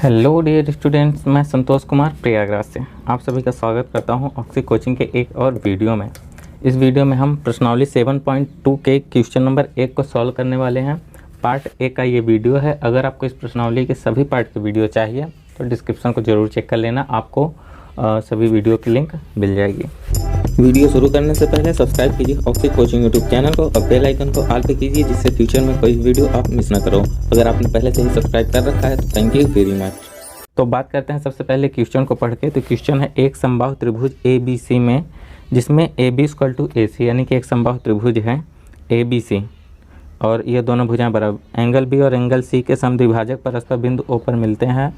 Hello dear students, मैं संतोष कुमार प्रयागराज से आप सभी का स्वागत करता हूं ऑक्सी कोचिंग के एक और वीडियो में। इस वीडियो में हम प्रश्नावली 7.2 के क्वेश्चन नंबर 1 को सॉल्व करने वाले हैं। पार्ट 1 का ये वीडियो है। अगर आपको इस प्रश्नावली के सभी पार्ट की वीडियो चाहिए तो डिस्क्रिप्शन को ज़रूर चेक कर लेना, आपको सभी वीडियो की लिंक मिल जाएगी। वीडियो शुरू करने से पहले सब्सक्राइब कीजिए ऑक्सी कोचिंग यूट्यूब चैनल को और बेल आइकन को ऑल पे कीजिए, जिससे फ्यूचर में कोई वीडियो आप मिस ना करो। अगर आपने पहले से ही सब्सक्राइब कर रखा है तो थैंक यू वेरी मच। तो बात करते हैं सबसे पहले क्वेश्चन को पढ़ के। तो क्वेश्चन है एक समबाहु त्रिभुज ए बी सी में, जिसमें A B equal to A सी, यानी कि एक समबाहु त्रिभुज है ए बी सी और ये दोनों भुजाएं बराबर, एंगल बी और एंगल सी के समद्विभाजक परस्पर बिंदु ओ पर मिलते हैं,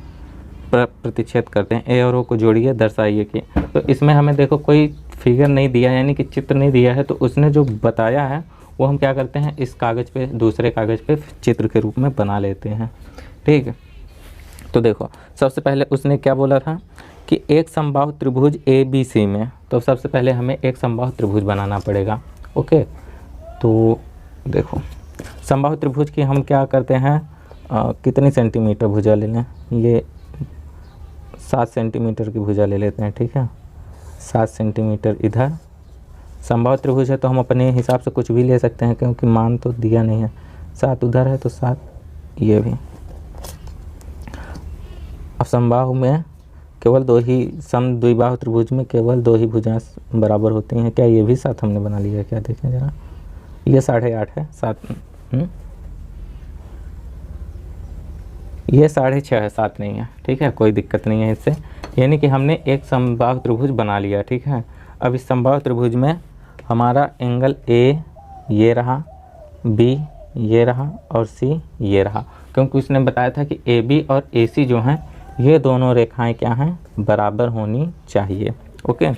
प्रतिच्छेद करते हैं। ए और ओ को जोड़िए, दर्शाइए कि। तो इसमें हमें देखो कोई फिगर नहीं दिया है, यानी कि चित्र नहीं दिया है, तो उसने जो बताया है वो हम क्या करते हैं, इस कागज़ पे, दूसरे कागज़ पे चित्र के रूप में बना लेते हैं। ठीक है, तो देखो सबसे पहले उसने क्या बोला था कि एक समबाहु त्रिभुज ए बी सी में, तो सबसे पहले हमें एक समबाहु त्रिभुज बनाना पड़ेगा। ओके, तो देखो समबाहु त्रिभुज की हम क्या करते हैं, कितनी सेंटीमीटर भुजा ले लें, ये 7 सेंटीमीटर की भुजा ले लेते हैं। ठीक है, 7 सेंटीमीटर इधर। समबाहु त्रिभुज है तो हम अपने हिसाब से कुछ भी ले सकते हैं, क्योंकि मान तो दिया नहीं है। 7 उधर है तो 7 ये भी। अब समबाहु में केवल दो ही, समद्विबाहु त्रिभुज में केवल 2 ही भुजाएं बराबर होती हैं। क्या ये भी 7 हमने बना लिया है? क्या देखें ज़रा, ये 8.5 है, 7 ये 6.5 है, 7 नहीं है। ठीक है, कोई दिक्कत नहीं है इससे, यानी कि हमने एक समबाहु त्रिभुज बना लिया। ठीक है, अब इस समबाहु त्रिभुज में हमारा एंगल ए ये रहा, बी ये रहा और सी ये रहा, क्योंकि उसने बताया था कि ए बी और ए सी जो हैं ये दोनों रेखाएं क्या हैं, बराबर होनी चाहिए। ओके,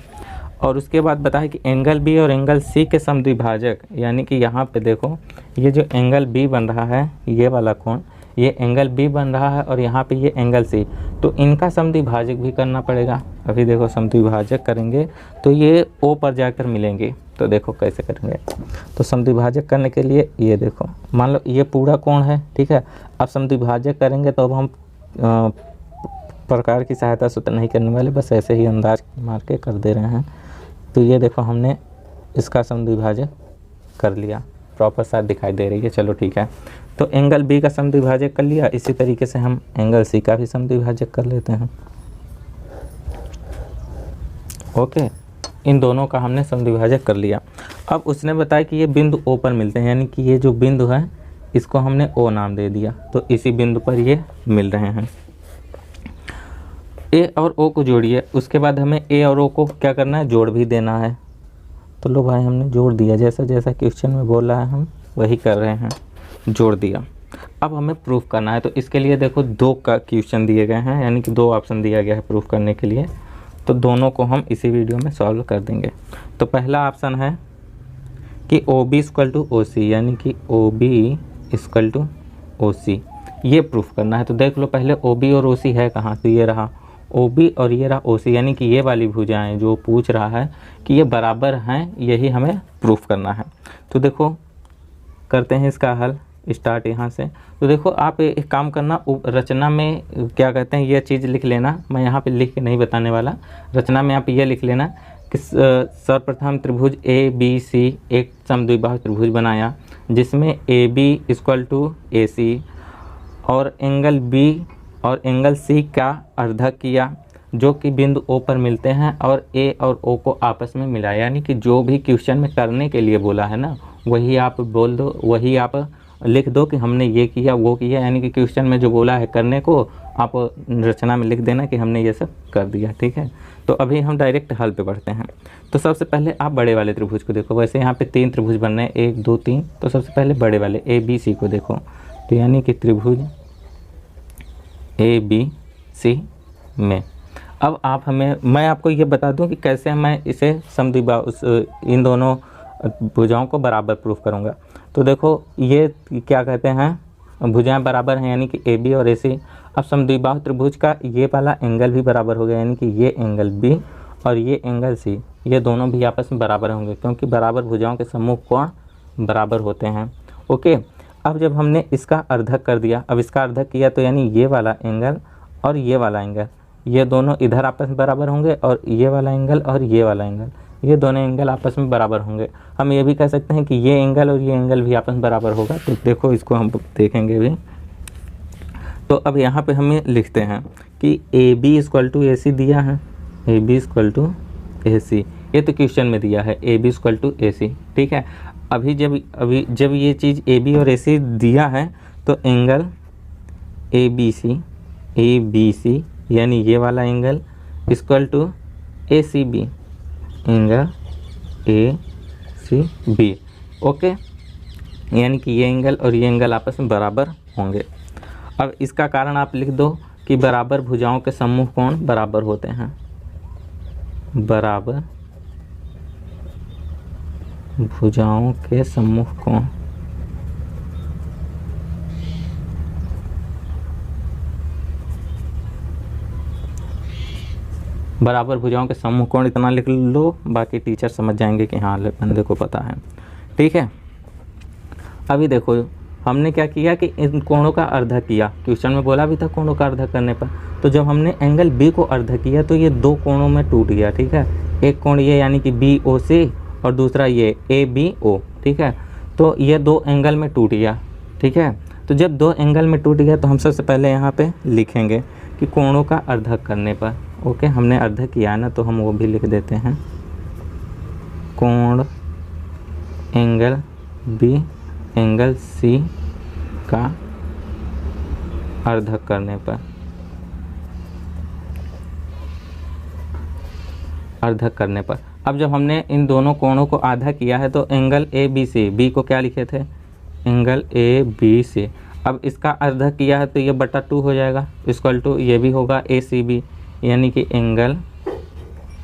और उसके बाद बताया कि एंगल बी और एंगल सी के समद्विभाजक, यानी कि यहाँ पे देखो ये जो एंगल बी बन रहा है, ये वाला कोण, ये एंगल बी बन रहा है और यहाँ पे ये एंगल सी, तो इनका समद्विभाजक भी करना पड़ेगा। अभी देखो समद्विभाजक करेंगे तो ये ओ पर जाकर मिलेंगे, तो देखो कैसे करेंगे। तो समद्विभाजक करने के लिए ये देखो, मान लो ये पूरा कोण है। ठीक है, अब समद्विभाजक करेंगे तो अब हम प्रकार की सहायता से तो नहीं करने वाले, बस ऐसे ही अंदाज मार के कर दे रहे हैं। तो ये देखो हमने इसका समद्विभाजक कर लिया, प्रॉपर साथ दिखाई दे रही है। चलो ठीक है, तो एंगल बी का समद्विभाजक कर लिया, इसी तरीके से हम एंगल सी का भी समद्विभाजक कर लेते हैं। ओके, इन दोनों का हमने समद्विभाजक कर लिया। अब उसने बताया कि ये बिंदु ओ पर मिलते हैं, यानी कि ये जो बिंदु है इसको हमने ओ नाम दे दिया, तो इसी बिंदु पर ये मिल रहे हैं। ए और ओ को जोड़िए, उसके बाद हमें ए और ओ को क्या करना है, जोड़ भी देना है। तो लो भाई हमने जोड़ दिया, जैसा जैसा क्वेश्चन में बोला है हम वही कर रहे हैं, जोड़ दिया। अब हमें प्रूफ करना है, तो इसके लिए देखो 2 का क्वेश्चन दिए गए हैं, यानी कि 2 ऑप्शन दिया गया है प्रूफ करने के लिए, तो दोनों को हम इसी वीडियो में सॉल्व कर देंगे। तो पहला ऑप्शन है कि O B equal to O C, यानी कि O B equal to O C, ये प्रूफ करना है। तो देख लो पहले ओ बी और ओ सी है कहाँ, तो ये रहा ओ बी और ये रहा ओ सी, यानी कि ये वाली भुजाएं जो पूछ रहा है कि ये बराबर हैं, यही हमें प्रूफ करना है। तो देखो करते हैं इसका हल, स्टार्ट यहाँ से। तो देखो आप एक काम करना, रचना में क्या कहते हैं ये चीज़ लिख लेना, मैं यहाँ पे लिख के नहीं बताने वाला। रचना में आप ये लिख लेना कि सर्वप्रथम त्रिभुज ए बी सी एक समद्विबाहु त्रिभुज बनाया, जिसमें A B equal to A सी और एंगल बी और एंगल सी का अर्धक किया, जो कि बिंदु ओ पर मिलते हैं, और ए और ओ को आपस में मिलाया। यानी कि जो भी क्वेश्चन में करने के लिए बोला है ना, वही आप बोल दो, वही आप लिख दो कि हमने ये किया वो किया, यानी कि क्वेश्चन में जो बोला है करने को आप रचना में लिख देना कि हमने ये सब कर दिया। ठीक है, तो अभी हम डायरेक्ट हल पे बढ़ते हैं। तो सबसे पहले आप बड़े वाले त्रिभुज को देखो, वैसे यहाँ पे 3 त्रिभुज बन रहे हैं, 1 2 3, तो सबसे पहले बड़े वाले ए बी सी को देखो। तो यानी कि त्रिभुज ए बी सी में, अब आप हमें, मैं आपको ये बता दूं कि कैसे मैं इसे समद्विबाहु इन दोनों भुजाओं को बराबर प्रूफ करूंगा। तो देखो ये क्या कहते हैं, भुजाएं बराबर हैं, यानी कि ए बी और ए सी। अब समद्विबाहु त्रिभुज का ये वाला एंगल भी बराबर हो गया, यानी कि ये एंगल बी और ये एंगल सी, ये दोनों भी आपस में बराबर होंगे, क्योंकि बराबर भुजाओं के समूह कोण बराबर होते हैं। ओके, अब जब हमने इसका अर्धक कर दिया, अब इसका अर्धक किया तो यानी ये वाला एंगल और ये वाला एंगल, ये दोनों इधर आपस में बराबर होंगे, और ये वाला एंगल और ये वाला एंगल, ये दोनों एंगल आपस में बराबर होंगे। हम ये भी कह सकते हैं कि ये एंगल और ये एंगल भी आपस में बराबर होगा। तो देखो इसको हम देखेंगे भी। तो अब यहाँ पे हमें लिखते हैं कि A B equal to A सी दिया है, A B equal to A सी, ये तो क्वेश्चन में दिया है A B equal to A सी, ठीक है। अभी जब ये चीज़ ए बी और ए सी दिया है तो एंगल ए बी सी यानी ये वाला angle equal to A C B, angle A C B, okay. यानी कि ये एंगल और ये एंगल आपस में बराबर होंगे। अब इसका कारण आप लिख दो कि बराबर भुजाओं के समूह कोण बराबर होते हैं, बराबर भुजाओं के समूह कोण बराबर भुजाओं के समूह कोण, इतना लिख लो, बाकी टीचर समझ जाएंगे कि हाँ बंदे को पता है, ठीक है। अभी देखो हमने क्या किया कि इन कोणों का अर्धा किया, क्वेश्चन में बोला भी था कोणों का अर्धा करने पर। तो जब हमने एंगल बी को अर्धा किया तो ये दो कोणों में टूट गया, ठीक है। एक कोण ये यानी कि बी ओ सी और दूसरा ये ए बी ओ, ठीक है। तो ये दो एंगल में टूट गया, ठीक है। तो जब दो एंगल में टूट गया तो हम सबसे पहले यहाँ पे लिखेंगे कि कोणों का अर्धा करने पर, ओके। हमने अर्धा किया ना तो हम वो भी लिख देते हैं, कोण एंगल बी एंगल सी का अर्धा करने पर, अर्धा करने पर। अब जब हमने इन दोनों कोणों को आधा किया है तो angle A B C, B को क्या लिखे थे, एंगल ए बी सी। अब इसका अर्धा किया है तो ये बटा 2 हो जाएगा, इक्वल टू ये भी होगा ए सी बी, यानी कि एंगल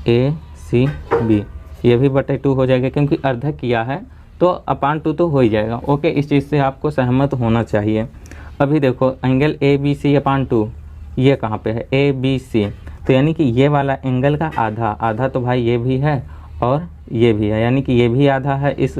ए सी बी, ये भी बटा 2 हो जाएगा, क्योंकि अर्धा किया है तो अपान 2 तो हो ही जाएगा, ओके। इस चीज़ से आपको सहमत होना चाहिए। अभी देखो एंगल ए बी सी अपान 2 ये कहाँ पे है, ए बी सी, तो यानी कि ये वाला एंगल का आधा, आधा तो भाई ये भी है और ये भी है, यानी कि ये भी आधा है इस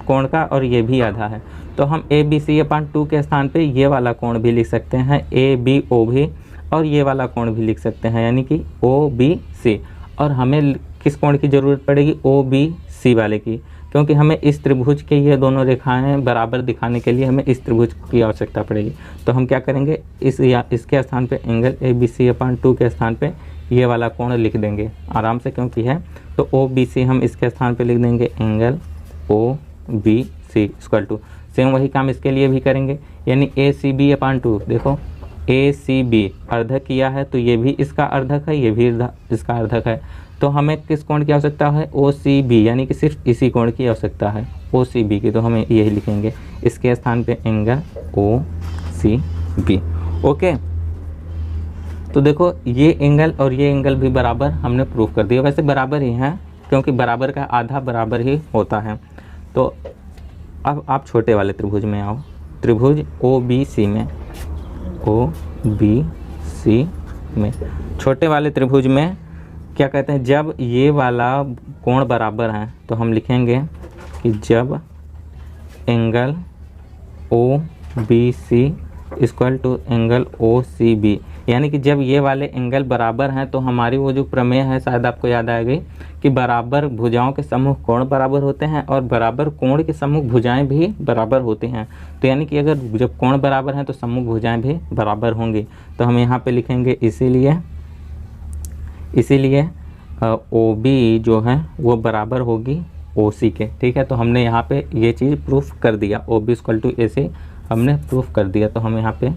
कोण का और ये भी आधा है। तो हम ए बी सी अपान 2 के स्थान पे ये वाला कोण भी लिख सकते हैं, ए बी ओ भी, और ये वाला कोण भी लिख सकते हैं, यानी कि ओ बी सी। और हमें किस कोण की ज़रूरत पड़ेगी, ओ बी सी वाले की, क्योंकि हमें इस त्रिभुज के ये दोनों रेखाएं बराबर दिखाने के लिए हमें इस त्रिभुज की आवश्यकता पड़ेगी। तो हम क्या करेंगे, इसके स्थान पे एंगल ए बी सी अपान 2 के स्थान पे ये वाला कोण लिख देंगे आराम से, क्योंकि है। तो ओ बी सी हम इसके स्थान पे लिख देंगे angle O B C equal to, same वही काम इसके लिए भी करेंगे, यानी ए सी बी अपान 2। देखो ए सी बी अर्धक किया है तो ये भी इसका अर्धक है, ये भी इसका अर्धक है। तो हमें किस कोण की आवश्यकता है, ओ सी बी, यानी कि सिर्फ इसी कोण की आवश्यकता है, ओ सी बी की। तो हमें यही लिखेंगे, इसके स्थान पे angle O C B, okay. तो देखो ये एंगल और ये एंगल भी बराबर हमने प्रूफ कर दिया, वैसे बराबर ही हैं क्योंकि बराबर का आधा बराबर ही होता है। तो अब आप छोटे वाले त्रिभुज में आओ, त्रिभुज ओ बी सी में, ओ बी सी में, छोटे वाले त्रिभुज में क्या कहते हैं, जब ये वाला कोण बराबर है तो हम लिखेंगे कि जब angle O B C equal to angle O C B, यानी कि जब ये वाले एंगल बराबर हैं तो हमारी वो जो प्रमेय है शायद आपको याद आएगी कि बराबर भुजाओं के समूह कोण बराबर होते हैं और बराबर कोण के समूह भुजाएं भी बराबर होती हैं। तो यानी कि अगर जब कोण बराबर हैं तो समूह भुजाएं भी बराबर होंगी। तो हम यहाँ पे लिखेंगे इसीलिए ओ बी जो है वो बराबर होगी ओ सी के, ठीक है। तो हमने यहाँ पे ये चीज़ प्रूफ कर दिया, O B equal to A C हमने प्रूफ कर दिया। तो हम यहाँ पे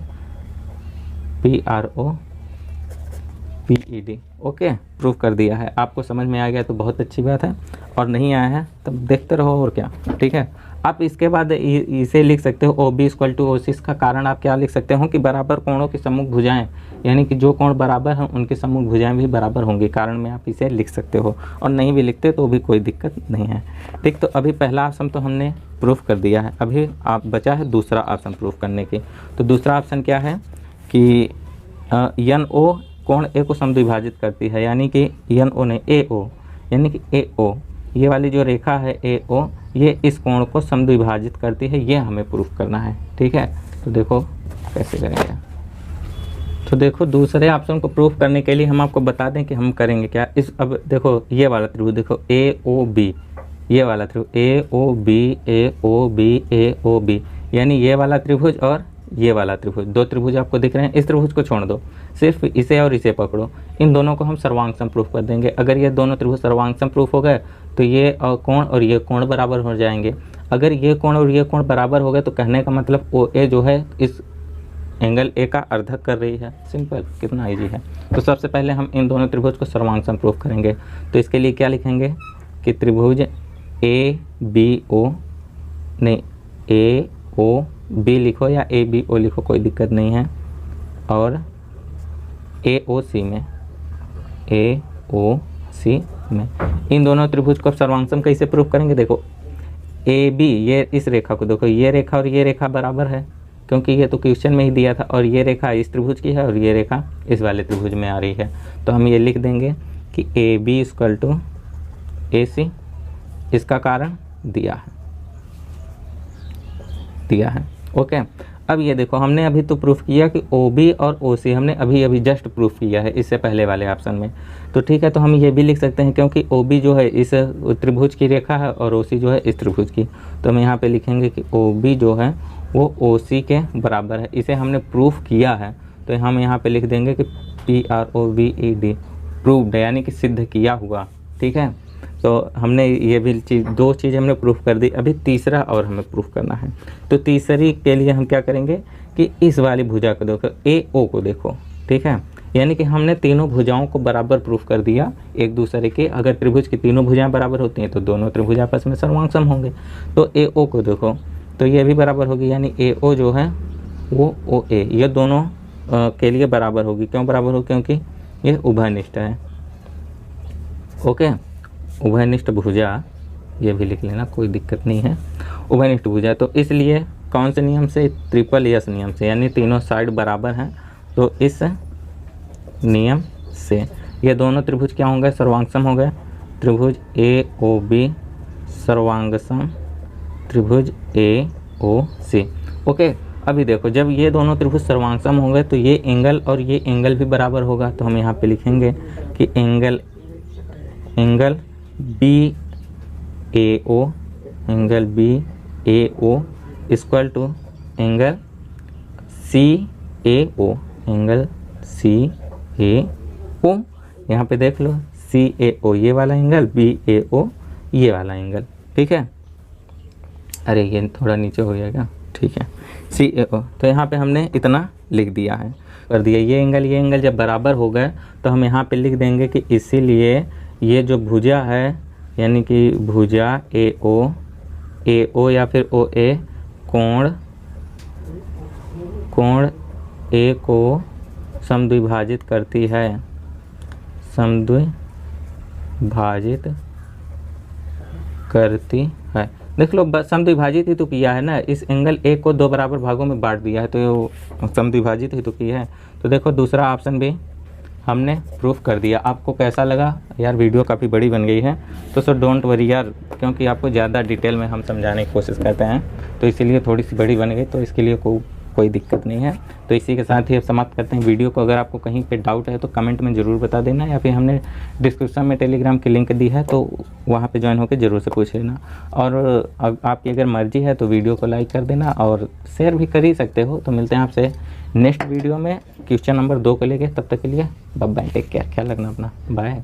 P R O P E D, okay, proof कर दिया है। आपको समझ में आ गया तो बहुत अच्छी बात है, और नहीं आया है तब देखते रहो और क्या, ठीक है। आप इसके बाद इसे लिख सकते हो O B equal to O C. इसका कारण आप क्या लिख सकते हो कि बराबर कोणों की सम्मुख भुजाएं, यानी कि जो कोण बराबर हैं उनके सम्मुख भुजाएं भी बराबर होंगी, कारण में आप इसे लिख सकते हो, और नहीं भी लिखते तो भी कोई दिक्कत नहीं है, ठीक। तो अभी पहला ऑप्शन तो हमने प्रूफ कर दिया है, अभी आप बचा है दूसरा ऑप्शन प्रूफ करने की। तो दूसरा ऑप्शन क्या है कि एन ओ कोण ए को समद्विभाजित करती है, यानी कि एन ओ ने ए ओ, यानी कि ए ओ, ये वाली जो रेखा है ए ओ, ये इस कोण को समद्विभाजित करती है, ये हमें प्रूफ करना है, ठीक है। तो देखो कैसे करेंगे, तो देखो दूसरे ऑप्शन को प्रूफ करने के लिए हम आपको बता दें कि हम करेंगे क्या। इस अब देखो ये वाला त्रिभुज देखो ए ओ बी, ये वाला त्रिभुज ए O B A O B A O B, यानी ये वाला त्रिभुज और ये वाला त्रिभुज, दो त्रिभुज आपको दिख रहे हैं। इस त्रिभुज को छोड़ दो, सिर्फ इसे और इसे पकड़ो, इन दोनों को हम सर्वांग प्रूफ कर देंगे। अगर ये दोनों त्रिभुज सर्वांग प्रूफ हो गए तो ये कोण और ये कोण बराबर हो जाएंगे। अगर ये कोण और ये कोण बराबर हो गए तो कहने का मतलब ओ ए जो है इस एंगल ए का अर्धक कर रही है। सिंपल, कितना इजी है। तो सबसे पहले हम इन दोनों त्रिभुज को सर्वांग प्रूफ करेंगे। तो इसके लिए क्या लिखेंगे कि त्रिभुज ए बी ओ, नहीं ए ओ बी लिखो या ए बी ओ लिखो, कोई दिक्कत नहीं है, और ए ओ सी में, ए ओ सी में इन दोनों त्रिभुज को सर्वांग कैसे प्रूफ करेंगे। देखो ए बी, ये इस रेखा को देखो, ये रेखा और ये रेखा बराबर है क्योंकि ये तो क्वेश्चन में ही दिया था, और ये रेखा इस त्रिभुज की है और ये रेखा इस वाले त्रिभुज में आ रही है। तो हम ये लिख देंगे कि A B equal to A सी, इसका कारण दिया है। ओके, अब ये देखो हमने अभी तो प्रूफ किया कि ओ बी और ओ सी हमने अभी अभी जस्ट प्रूफ किया है इससे पहले वाले ऑप्शन में। तो ठीक है, तो हम ये भी लिख सकते हैं क्योंकि ओ बी जो है इस त्रिभुज की रेखा है और ओ सी जो है इस त्रिभुज की। तो हम यहाँ पे लिखेंगे कि ओ बी जो है वो ओ सी के बराबर है, इसे हमने प्रूफ किया है। तो हम यहाँ पे लिख देंगे कि P R O V E D, proved, यानी कि सिद्ध किया हुआ। ठीक है, तो हमने ये भी चीज़, दो चीज़ हमने प्रूफ कर दी, अभी तीसरा और हमें प्रूफ करना है। तो तीसरी के लिए हम क्या करेंगे कि इस वाली भुजा को देखो, ए ओ को देखो। ठीक है, यानी कि हमने तीनों भुजाओं को बराबर प्रूफ कर दिया एक दूसरे के। अगर त्रिभुज की तीनों भुजाएं बराबर होती हैं तो दोनों त्रिभुज आपस में सर्वांग होंगे। तो ए ओ को देखो, तो ये भी बराबर होगी, यानी ए ओ जो है वो ओ ए, ये दोनों के लिए बराबर होगी। क्यों बराबर होगी? क्योंकि ये उभयनिष्ठ है। ओके, उभयनिष्ठ भुजा, ये भी लिख लेना, कोई दिक्कत नहीं है। उभयनिष्ठ भुजा, तो इसलिए कौन से नियम से? ट्रिपल यस नियम से, यानी तीनों साइड बराबर हैं। तो इस नियम से ये दोनों त्रिभुज क्या होंगे? सर्वांगसम हो गए। त्रिभुज ए ओ बी सर्वांगसम त्रिभुज ए ओ सी। ओके, अभी देखो जब ये दोनों त्रिभुज सर्वांगसम होंगे तो ये एंगल और ये एंगल भी बराबर होगा। तो हम यहाँ पे लिखेंगे कि angle B A O, angle B A O equal to angle C A O, angle C A O. यहाँ पे देख लो, सी ए ओ ये वाला एंगल, बी ए ओ ये वाला एंगल। ठीक है, अरे ये थोड़ा नीचे हो जाएगा। ठीक है, सी ए ओ। तो यहाँ पे हमने इतना लिख दिया है, कर दिया। ये एंगल जब बराबर हो गए तो हम यहाँ पे लिख देंगे कि इसीलिए ये जो भुजा है, यानी कि भुजा ए ओ या फिर ओ ए, कोण ए को समद्विभाजित करती है, समद्विभाजित करती है। देख लो, समद्विभाजित ही तो किया है ना, इस एंगल ए को दो बराबर भागों में बांट दिया है, तो समद्विभाजित ही तो किया है। तो देखो दूसरा ऑप्शन भी हमने प्रूफ कर दिया। आपको कैसा लगा यार? वीडियो काफ़ी बड़ी बन गई है, तो सो डोंट वरी यार, क्योंकि आपको ज़्यादा डिटेल में हम समझाने की कोशिश करते हैं, तो इसीलिए थोड़ी सी बड़ी बन गई, तो इसके लिए कोई दिक्कत नहीं है। तो इसी के साथ ही अब समाप्त करते हैं वीडियो को। अगर आपको कहीं पे डाउट है तो कमेंट में ज़रूर बता देना, या फिर हमने डिस्क्रिप्शन में टेलीग्राम की लिंक दी है तो वहाँ पे ज्वाइन होकर ज़रूर से पूछ लेना। और आपकी अगर मर्जी है तो वीडियो को लाइक कर देना और शेयर भी कर ही सकते हो। तो मिलते हैं आपसे नेक्स्ट वीडियो में क्वेश्चन नंबर 2 को लेके। तब तक के लिए बाय बाय, टेक केयर, ख्याल रखना अपना, बाय।